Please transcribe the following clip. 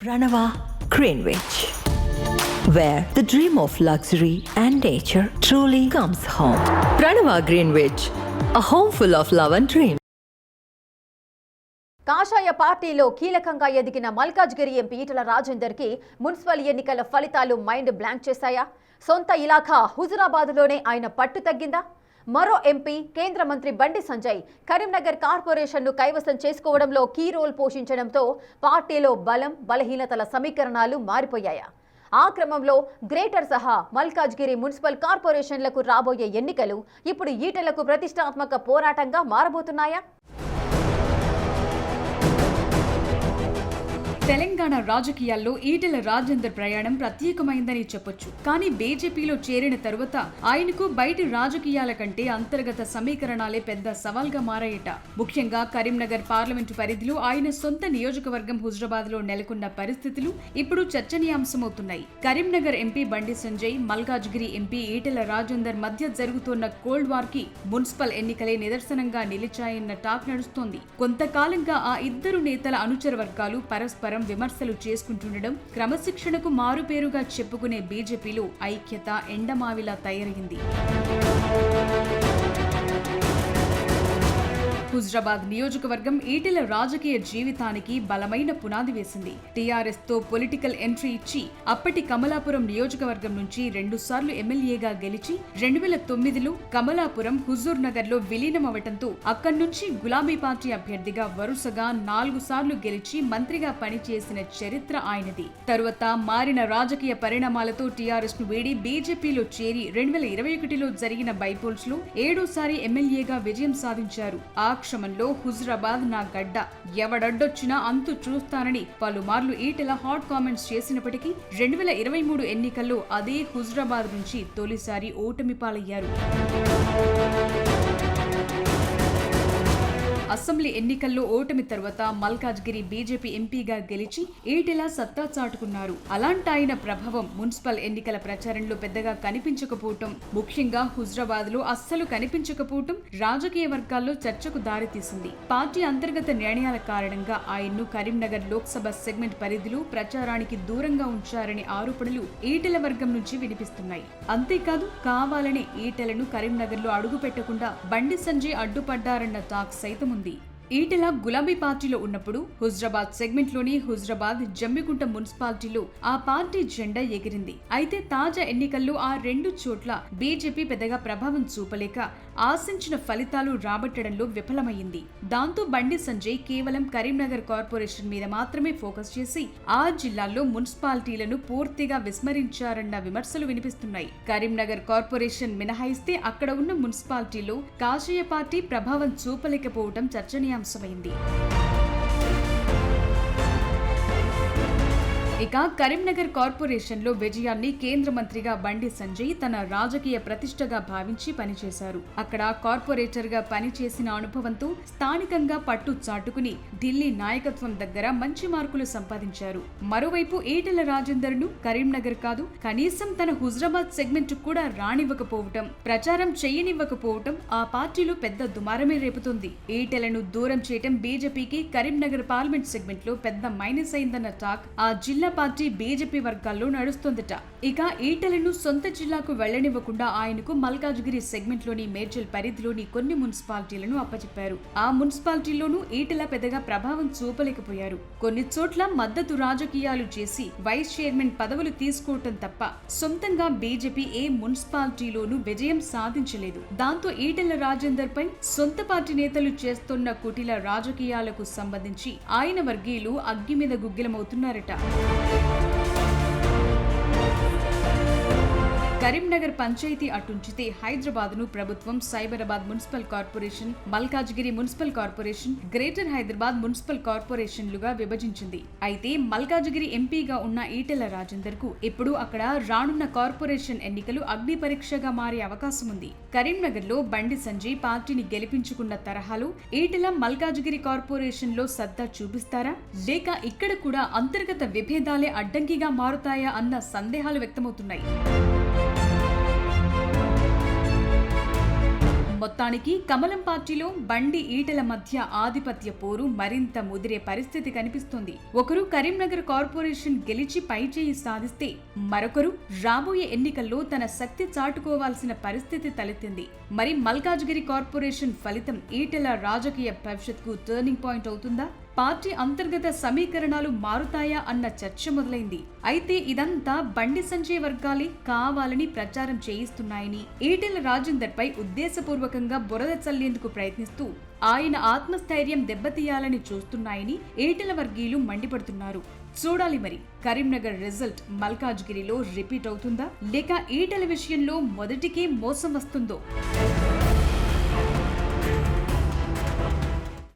Pranava Greenwich, where the dream of luxury and nature truly comes home. Pranava Greenwich, a home full of love and dream. కాషాయ పార్టీలో కీలకంగా ఎదిగిన Malkajgiri MP Etela రాజేందర్కి municipal ఎన్నికల ఫలితాలు mind blank చేశాయా? సొంత ఇలాఖా హుజురాబాద్లోనే ఆయన పట్టు తగ్గిందా? మరో ఎంపీ కేంద్ర మంత్రి బండి సంజయ్ కరీంనగర్ కార్పొరేషన్ను కైవసం చేసుకోవడంలో కీ రోల్ పోషించడంతో పార్టీలో బలం బలహీనతల సమీకరణాలు మారిపోయాయా? ఆ క్రమంలో గ్రేటర్ సహా మల్కాజ్గిరి మున్సిపల్ కార్పొరేషన్లకు రాబోయే ఎన్నికలు ఇప్పుడు ఈటలకు ప్రతిష్టాత్మక పోరాటంగా మారబోతున్నాయా? తెలంగాణ రాజకీయాల్లో ఈటెల రాజేందర్ ప్రయాణం ప్రత్యేకమైందని చెప్పొచ్చు. కానీ బీజేపీలో చేరిన తరువాత ఆయనకు బయటి రాజకీయాల కంటే అంతర్గత సమీకరణాలే పెద్ద సవాల్గా మారాయట. ముఖ్యంగా కరీంనగర్ పార్లమెంటు పరిధిలో ఆయన సొంత నియోజకవర్గం హుజురాబాద్ లో నెలకొన్న పరిస్థితులు ఇప్పుడు చర్చనీయాంశమవుతున్నాయి. కరీంనగర్ ఎంపీ బండి సంజయ్, మల్కాజ్గిరి ఎంపీ ఈటెల రాజేందర్ మధ్య జరుగుతున్న కోల్డ్ వార్ కి మున్సిపల్ ఎన్నికలే నిదర్శనంగా నిలిచాయన్న టాక్ నడుస్తోంది. కొంతకాలంగా ఆ ఇద్దరు నేతల అనుచర వర్గాలు పరస్పరం విమర్శలు చేసుకుంటుండడం, క్రమశిక్షణకు మారుపేరుగా చెప్పుకునే బీజేపీలో ఐక్యత ఎండమావిలా తయారైంది. హుజురాబాద్ నియోజకవర్గం ఈటెల రాజకీయ జీవితానికి బలమైన పునాది వేసింది. టీఆర్ఎస్ తో పొలిటికల్ ఎంట్రీ ఇచ్చి అప్పటి కమలాపురం నియోజకవర్గం నుంచి 2 సార్లు ఎమ్మెల్యేగా గెలిచి 2009లో కమలాపురం హుజూర్ నగర్ లో విలీనమవటంతో అక్కడి నుంచి గులాబీ పార్టీ అభ్యర్థిగా వరుసగా 4 సార్లు గెలిచి మంత్రిగా పనిచేసిన చరిత్ర ఆయనది. తరువాత మారిన రాజకీయ పరిణామాలతో టీఆర్ఎస్ ను వీడి బీజేపీలో చేరి 2021లో జరిగిన బైపోల్స్ లో 7సారి ఎమ్మెల్యేగా విజయం సాధించారు. ఆ క్షమంలో హుజురాబాద్ నా గడ్డ, ఎవడడ్డొచ్చినా అంతు చూస్తానని పలుమార్లు ఈటెల హాట్ కామెంట్స్ చేసినప్పటికీ 2023 ఎన్నికల్లో అదే హుజురాబాద్ నుంచి తొలిసారి ఓటమి పాలయ్యారు. అసెంబ్లీ ఎన్నికల్లో ఓటమి తర్వాత మల్కాజ్గిరి బీజేపీ ఎంపీగా గెలిచి ఈటెల సత్తా చాటుకున్నారు. అలాంటి ఆయన ప్రభావం మున్సిపల్ ఎన్నికల ప్రచారంలో పెద్దగా కనిపించకపోవటం, ముఖ్యంగా హుజురాబాద్ లో అస్సలు కనిపించకపోవటం రాజకీయ వర్గాల్లో చర్చకు దారితీసింది. పార్టీ అంతర్గత నిర్ణయాల కారణంగా ఆయన్ను కరీంనగర్ లోక్సభ సెగ్మెంట్ పరిధిలో ప్రచారానికి దూరంగా ఉంచారనే ఆరోపణలు ఈటెల వర్గం నుంచి వినిపిస్తున్నాయి. అంతేకాదు, కావాలని ఈటెలను కరీంనగర్ లో అడుగు పెట్టకుండా బండి సంజయ్ అడ్డుపడ్డారన్న టాక్ సైతం ఉంది. ఈటెల గులాబీ పార్టీలో ఉన్నప్పుడు హుజురాబాద్ సెగ్మెంట్ లోని హుజురాబాద్, జమ్మికుంట మున్సిపాలిటీలో ఆ పార్టీ జెండా ఎగిరింది. అయితే తాజా ఎన్నికల్లో ఆ 2 చోట్ల బీజేపీ పెద్దగా ప్రభావం చూపలేక ఆశించిన ఫలితాలు రాబట్టడంలో విఫలమైంది. దాంతో బండి సంజయ్ కేవలం కరీంనగర్ కార్పొరేషన్ మీద మాత్రమే ఫోకస్ చేసి ఆ జిల్లాల్లో మున్సిపాలిటీలను పూర్తిగా విస్మరించారన్న విమర్శలు వినిపిస్తున్నాయి. కరీంనగర్ కార్పొరేషన్ మినహాయిస్తే అక్కడ ఉన్న మున్సిపాలిటీలో కాషాయ పార్టీ ప్రభావం చూపలేకపోవడం చర్చనీయాంశమైంది. ఇక కరీంనగర్ కార్పొరేషన్ లో విజయాన్ని కేంద్ర మంత్రిగా బండి సంజయ్ తన రాజకీయ ప్రతిష్టగా భావించి పనిచేశారు. అక్కడ కార్పొరేటర్ గా పనిచేసిన అనుభవంతో స్థానికంగా పట్టు చాటుకుని ఢిల్లీ నాయకత్వం దగ్గర మంచి మార్కులు సంపాదించారు. మరోవైపు ఈటెల రాజేందర్ ను కరీంనగర్ కాదు, కనీసం తన హుజురాబాద్ సెగ్మెంట్ కూడా రానివ్వకపోవటం, ప్రచారం చేయనివ్వకపోవటం ఆ పార్టీలో పెద్ద దుమారమే రేపుతుంది. ఈటెలను దూరం చేయటం బీజేపీకి కరీంనగర్ పార్లమెంట్ సెగ్మెంట్ లో పెద్ద మైనస్ అయిందన్న టాక్ ఆ జిల్లా పార్టీ బీజేపీ వర్గాల్లో నడుస్తోందట. ఇక ఈటెలను సొంత జిల్లాకు వెళ్లనివ్వకుండా ఆయనకు మల్కాజ్గిరి సెగ్మెంట్ లోని మేడ్చల్ పరిధిలోని కొన్ని మున్సిపాలిటీలను అప్పచెప్పారు. ఆ మున్సిపాలిటీల్లోనూ ఈటెల పెద్దగా ప్రభావం చూపలేకపోయారు. కొన్ని చోట్ల మద్దతు రాజకీయాలు చేసి వైస్ చైర్మన్ పదవులు తీసుకోవటం తప్ప సొంతంగా బీజేపీ ఏ మున్సిపాలిటీలోనూ విజయం సాధించలేదు. దాంతో ఈటెల రాజేందర్ పై సొంత పార్టీ నేతలు చేస్తున్న కుటిల రాజకీయాలకు సంబంధించి ఆయన వర్గీయులు అగ్గి మీద గుగ్గిలమవుతున్నారట. కరీంనగర్ పంచాయతీ అటుంచితే హైదరాబాద్ ను ప్రభుత్వం Cyberabad municipal corporation, Malkajgiri municipal corporation, greater Hyderabad municipal కార్పొరేషన్లుగా విభజించింది. అయితే మల్కాజ్గిరి ఎంపీగా ఉన్న ఈటెల రాజేందర్ కు ఇప్పుడు అక్కడ రానున్న కార్పొరేషన్ ఎన్నికలు అగ్ని పరీక్షగా మారే అవకాశం ఉంది. కరీంనగర్ లో బండి సంజయ్ పార్టీని గెలిపించుకున్న తరహాలో ఈటెల మల్కాజ్గిరి కార్పొరేషన్ లో సత్తా చూపిస్తారా, లేక ఇక్కడ కూడా అంతర్గత విభేదాలే అడ్డంకిగా మారుతాయా అన్న సందేహాలు వ్యక్తమవుతున్నాయి. మొత్తానికి కమలం పార్టీలో బండి ఈటెల మధ్య ఆధిపత్య పోరు మరింత ముదిరే పరిస్థితి కనిపిస్తుంది. ఒకరు కరీంనగర్ కార్పొరేషన్ గెలిచి పైచేయి సాధిస్తే మరొకరు రాబోయే ఎన్నికల్లో తన శక్తి చాటుకోవాల్సిన పరిస్థితి తలెత్తింది. మరి మల్కాజ్గిరి కార్పొరేషన్ ఫలితం ఈటెల రాజకీయ భవిష్యత్కు టర్నింగ్ పాయింట్ అవుతుందా? పార్టీ అంతర్గత సమీకరణాలు మారుతాయా అన్న చర్చ మొదలైంది. అయితే ఇదంతా బండి సంజయ్ వర్గాలే కావాలని ప్రచారం చేయిస్తున్నాయని, ఈటెల రాజేందర్ పై ఉద్దేశపూర్వకంగా బురద చల్లేందుకు ప్రయత్నిస్తూ ఆయన ఆత్మస్థైర్యం దెబ్బతీయాలని చూస్తున్నాయని ఈటెల వర్గీయులు మండిపడుతున్నారు. చూడాలి మరి కరీంనగర్ రిజల్ట్ మల్కాజ్గిరిలో రిపీట్ అవుతుందా, లేక ఈటెల విషయంలో మొదటికే మోసం వస్తుందో?